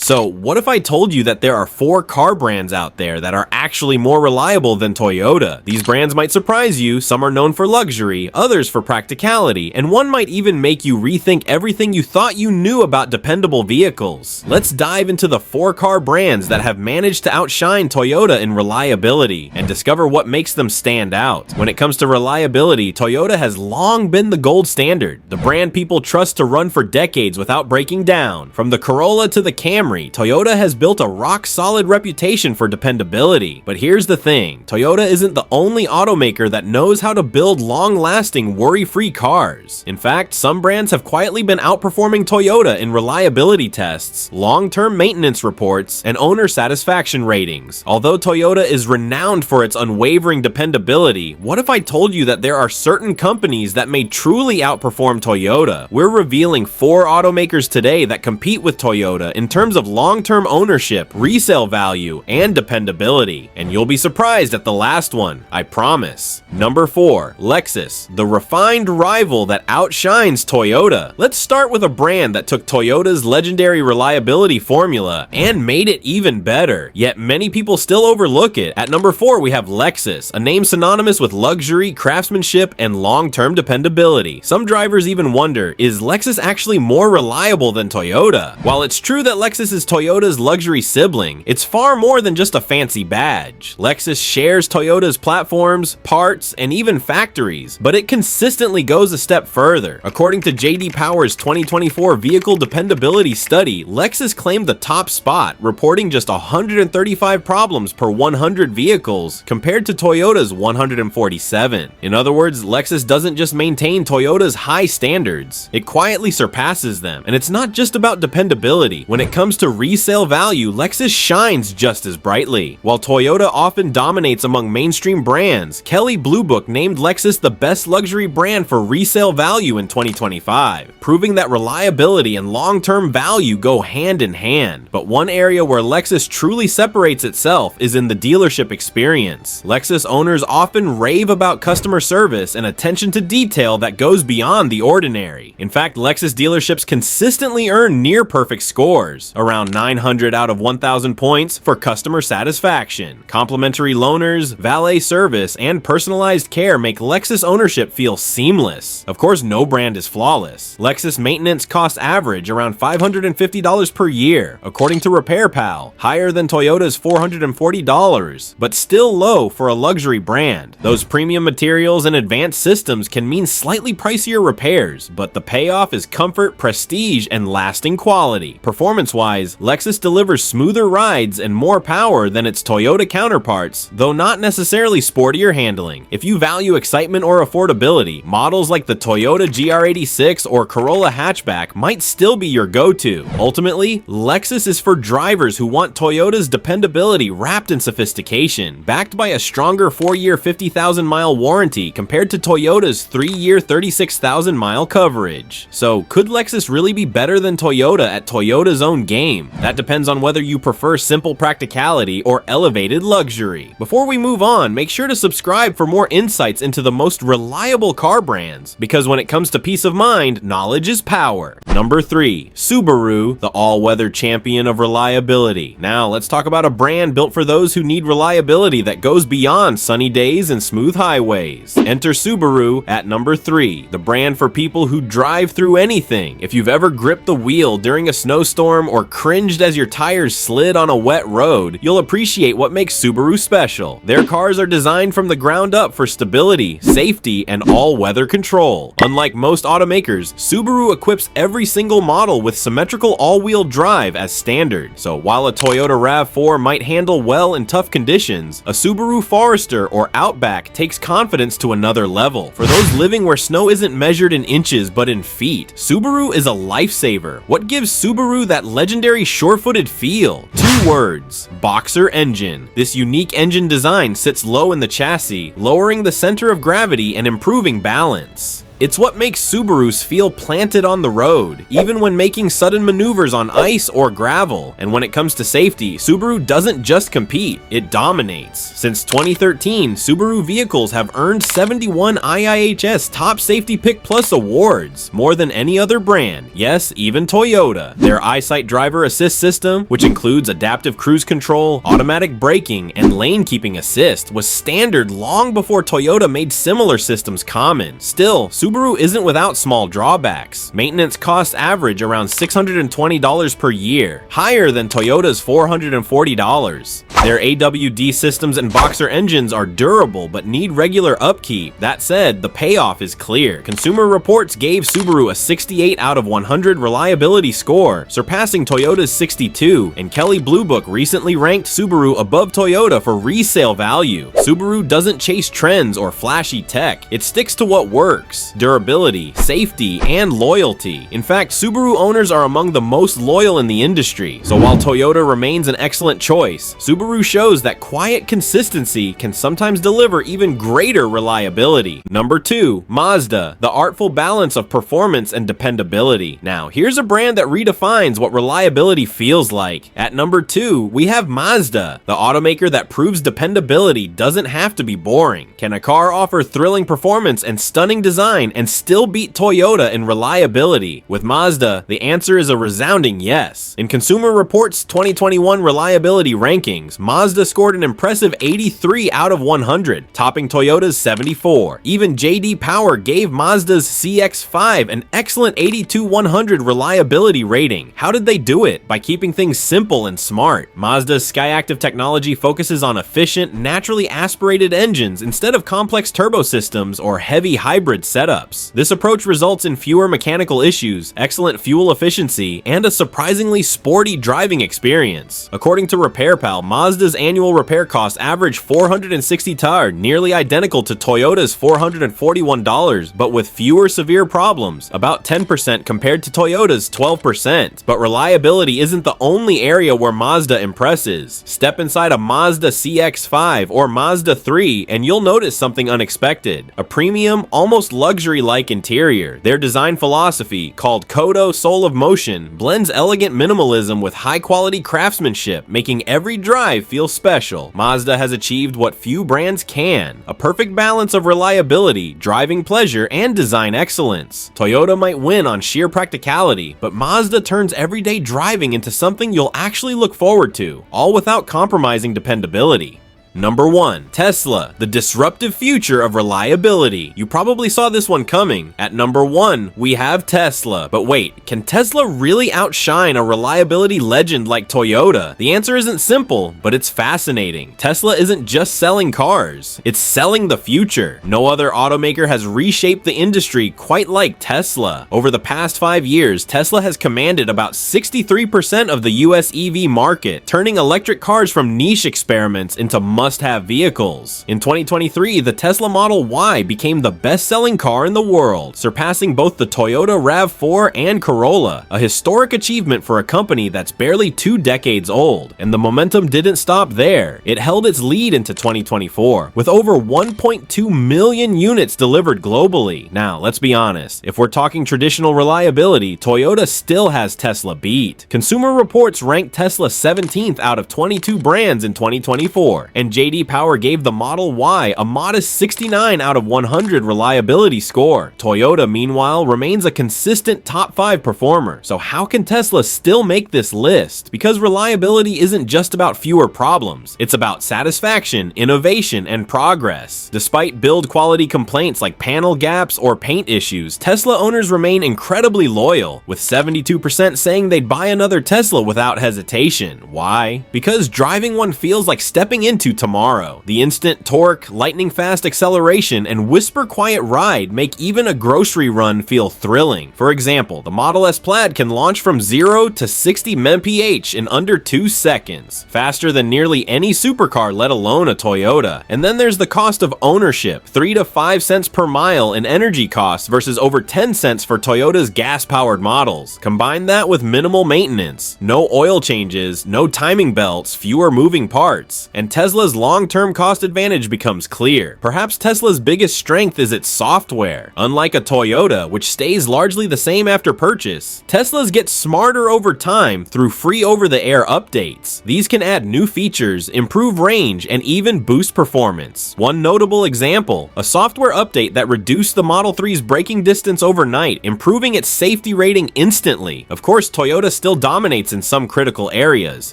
So what if I told you that there are 4 car brands out there that are actually more reliable than Toyota? These brands might surprise you. Some are known for luxury, others for practicality, and one might even make you rethink everything you thought you knew about dependable vehicles. Let's dive into the 4 car brands that have managed to outshine Toyota in reliability and discover what makes them stand out. When it comes to reliability, Toyota has long been the gold standard, the brand people trust to run for decades without breaking down. From the Corolla to the Camry, Toyota has built a rock-solid reputation for dependability. But here's the thing, Toyota isn't the only automaker that knows how to build long-lasting, worry-free cars. In fact, some brands have quietly been outperforming Toyota in reliability tests, long-term maintenance reports, and owner satisfaction ratings. Although Toyota is renowned for its unwavering dependability, what if I told you that there are certain companies that may truly outperform Toyota? We're revealing 4 automakers today that compete with Toyota in terms of long-term ownership, resale value, and dependability. And you'll be surprised at the last one, I promise. Number 4, Lexus, the refined rival that outshines Toyota. Let's start with a brand that took Toyota's legendary reliability formula and made it even better, yet many people still overlook it. At number 4, we have Lexus, a name synonymous with luxury, craftsmanship, and long-term dependability. Some drivers even wonder, is Lexus actually more reliable than Toyota? While it's true that Lexus is Toyota's luxury sibling, it's far more than just a fancy badge. Lexus shares Toyota's platforms, parts, and even factories, but it consistently goes a step further. According to J.D. Power's 2024 Vehicle Dependability Study, Lexus claimed the top spot, reporting just 135 problems per 100 vehicles, compared to Toyota's 147. In other words, Lexus doesn't just maintain Toyota's high standards, it quietly surpasses them. And it's not just about dependability. When it comes to resale value, Lexus shines just as brightly. While Toyota often dominates among mainstream brands, Kelley Blue Book named Lexus the best luxury brand for resale value in 2025, proving that reliability and long-term value go hand in hand. But one area where Lexus truly separates itself is in the dealership experience. Lexus owners often rave about customer service and attention to detail that goes beyond the ordinary. In fact, Lexus dealerships consistently earn near-perfect scores, around 900 out of 1,000 points for customer satisfaction. Complimentary loaners, valet service, and personalized care make Lexus ownership feel seamless. Of course, no brand is flawless. Lexus maintenance costs average around $550 per year, according to RepairPal, higher than Toyota's $440, but still low for a luxury brand. Those premium materials and advanced systems can mean slightly pricier repairs, but the payoff is comfort, prestige, and lasting quality. Performance-wise, Lexus delivers smoother rides and more power than its Toyota counterparts, though not necessarily sportier handling. If you value excitement or affordability, models like the Toyota GR86 or Corolla hatchback might still be your go-to. Ultimately, Lexus is for drivers who want Toyota's dependability wrapped in sophistication, backed by a stronger 4-year 50,000-mile warranty compared to Toyota's 3-year 36,000-mile coverage. So, could Lexus really be better than Toyota at Toyota's own game? That depends on whether you prefer simple practicality or elevated luxury. Before we move on, make sure to subscribe for more insights into the most reliable car brands, because when it comes to peace of mind, knowledge is power. Number 3, Subaru, the all-weather champion of reliability. Now, let's talk about a brand built for those who need reliability that goes beyond sunny days and smooth highways. Enter Subaru at number 3, the brand for people who drive through anything. If you've ever gripped the wheel during a snowstorm or cringed as your tires slid on a wet road, you'll appreciate what makes Subaru special. Their cars are designed from the ground up for stability, safety, and all-weather control. Unlike most automakers, Subaru equips every single model with symmetrical all-wheel drive as standard. So while a Toyota RAV4 might handle well in tough conditions, a Subaru Forester or Outback takes confidence to another level. For those living where snow isn't measured in inches but in feet, Subaru is a lifesaver. What gives Subaru that legendary sure-footed feel? 2 words: Boxer engine. This unique engine design sits low in the chassis, lowering the center of gravity and improving balance. It's what makes Subarus feel planted on the road, even when making sudden maneuvers on ice or gravel. And when it comes to safety, Subaru doesn't just compete, it dominates. Since 2013, Subaru vehicles have earned 71 IIHS Top Safety Pick Plus awards, more than any other brand, yes, even Toyota. Their EyeSight driver assist system, which includes adaptive cruise control, automatic braking, and lane keeping assist, was standard long before Toyota made similar systems common. Still, Subaru isn't without small drawbacks. Maintenance costs average around $620 per year, higher than Toyota's $440. Their AWD systems and Boxer engines are durable but need regular upkeep. That said, the payoff is clear. Consumer Reports gave Subaru a 68 out of 100 reliability score, surpassing Toyota's 62, and Kelley Blue Book recently ranked Subaru above Toyota for resale value. Subaru doesn't chase trends or flashy tech, it sticks to what works: durability, safety, and loyalty. In fact, Subaru owners are among the most loyal in the industry, so while Toyota remains an excellent choice, Subaru shows that quiet consistency can sometimes deliver even greater reliability. Number 2, Mazda, the artful balance of performance and dependability. Now, here's a brand that redefines what reliability feels like. At number 2, we have Mazda, the automaker that proves dependability doesn't have to be boring. Can a car offer thrilling performance and stunning design and still beat Toyota in reliability? With Mazda, the answer is a resounding yes. In Consumer Reports' 2021 reliability rankings, Mazda scored an impressive 83 out of 100, topping Toyota's 74. Even JD Power gave Mazda's CX-5 an excellent 82/100 reliability rating. How did they do it? By keeping things simple and smart. Mazda's Skyactiv technology focuses on efficient, naturally aspirated engines instead of complex turbo systems or heavy hybrid setups. This approach results in fewer mechanical issues, excellent fuel efficiency, and a surprisingly sporty driving experience. According to RepairPal, Mazda's annual repair costs average $460, nearly identical to Toyota's $441, but with fewer severe problems, about 10% compared to Toyota's 12%. But reliability isn't the only area where Mazda impresses. Step inside a Mazda CX-5 or Mazda 3 and you'll notice something unexpected: a premium, almost luxury-like interior. Their design philosophy, called Kodo Soul of Motion, blends elegant minimalism with high-quality craftsmanship, making every drive feel special. Mazda has achieved what few brands can: a perfect balance of reliability, driving pleasure, and design excellence. Toyota might win on sheer practicality, but Mazda turns everyday driving into something you'll actually look forward to, all without compromising dependability. Number 1, Tesla, the disruptive future of reliability. You probably saw this one coming. At number 1, we have Tesla. But wait, can Tesla really outshine a reliability legend like Toyota? The answer isn't simple, but it's fascinating. Tesla isn't just selling cars, it's selling the future. No other automaker has reshaped the industry quite like Tesla. Over the past 5 years, Tesla has commanded about 63% of the US EV market, turning electric cars from niche experiments into must-have vehicles. In 2023, the Tesla Model Y became the best-selling car in the world, surpassing both the Toyota RAV4 and Corolla, a historic achievement for a company that's barely 2 decades old. And the momentum didn't stop there. It held its lead into 2024, with over 1.2 million units delivered globally. Now, let's be honest, if we're talking traditional reliability, Toyota still has Tesla beat. Consumer Reports ranked Tesla 17th out of 22 brands in 2024, and JD Power gave the Model Y a modest 69 out of 100 reliability score. Toyota, meanwhile, remains a consistent top 5 performer. So how can Tesla still make this list? Because reliability isn't just about fewer problems. It's about satisfaction, innovation, and progress. Despite build quality complaints like panel gaps or paint issues, Tesla owners remain incredibly loyal, with 72% saying they'd buy another Tesla without hesitation. Why? Because driving one feels like stepping into tomorrow. The instant torque, lightning-fast acceleration, and whisper-quiet ride make even a grocery run feel thrilling. For example, the Model S Plaid can launch from 0 to 60 mph in under 2 seconds, faster than nearly any supercar, let alone a Toyota. And then there's the cost of ownership: 3 to 5 cents per mile in energy costs versus over 10 cents for Toyota's gas-powered models. Combine that with minimal maintenance, no oil changes, no timing belts, fewer moving parts, and Tesla's Tesla's long-term cost advantage becomes clear. Perhaps Tesla's biggest strength is its software. Unlike a Toyota, which stays largely the same after purchase, Teslas get smarter over time through free over-the-air updates. These can add new features, improve range, and even boost performance. One notable example, a software update that reduced the Model 3's braking distance overnight, improving its safety rating instantly. Of course, Toyota still dominates in some critical areas.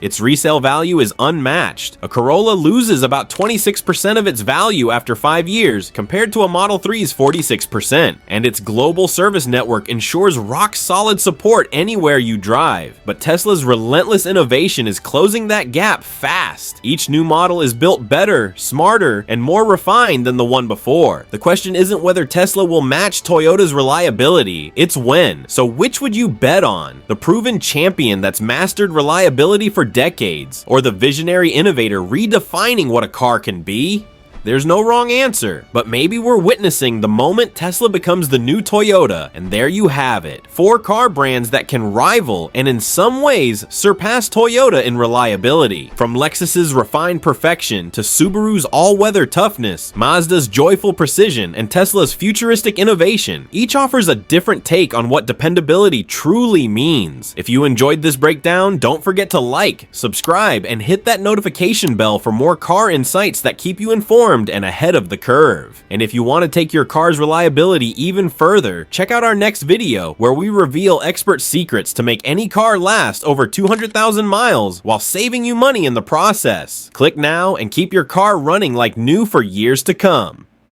Its resale value is unmatched. A Corolla loses about 26% of its value after 5 years compared to a Model 3's 46%, and its global service network ensures rock-solid support anywhere you drive. But Tesla's relentless innovation is closing that gap fast. Each new model is built better, smarter, and more refined than the one before. The question isn't whether Tesla will match Toyota's reliability, it's when. So which would you bet on? The proven champion that's mastered reliability for decades, or the visionary innovator redefining what a car can be? There's no wrong answer, but maybe we're witnessing the moment Tesla becomes the new Toyota, and there you have it. 4 car brands that can rival and in some ways surpass Toyota in reliability. From Lexus's refined perfection to Subaru's all-weather toughness, Mazda's joyful precision, and Tesla's futuristic innovation, each offers a different take on what dependability truly means. If you enjoyed this breakdown, don't forget to like, subscribe, and hit that notification bell for more car insights that keep you informed and ahead of the curve. And if you want to take your car's reliability even further, check out our next video where we reveal expert secrets to make any car last over 200,000 miles while saving you money in the process. Click now and keep your car running like new for years to come.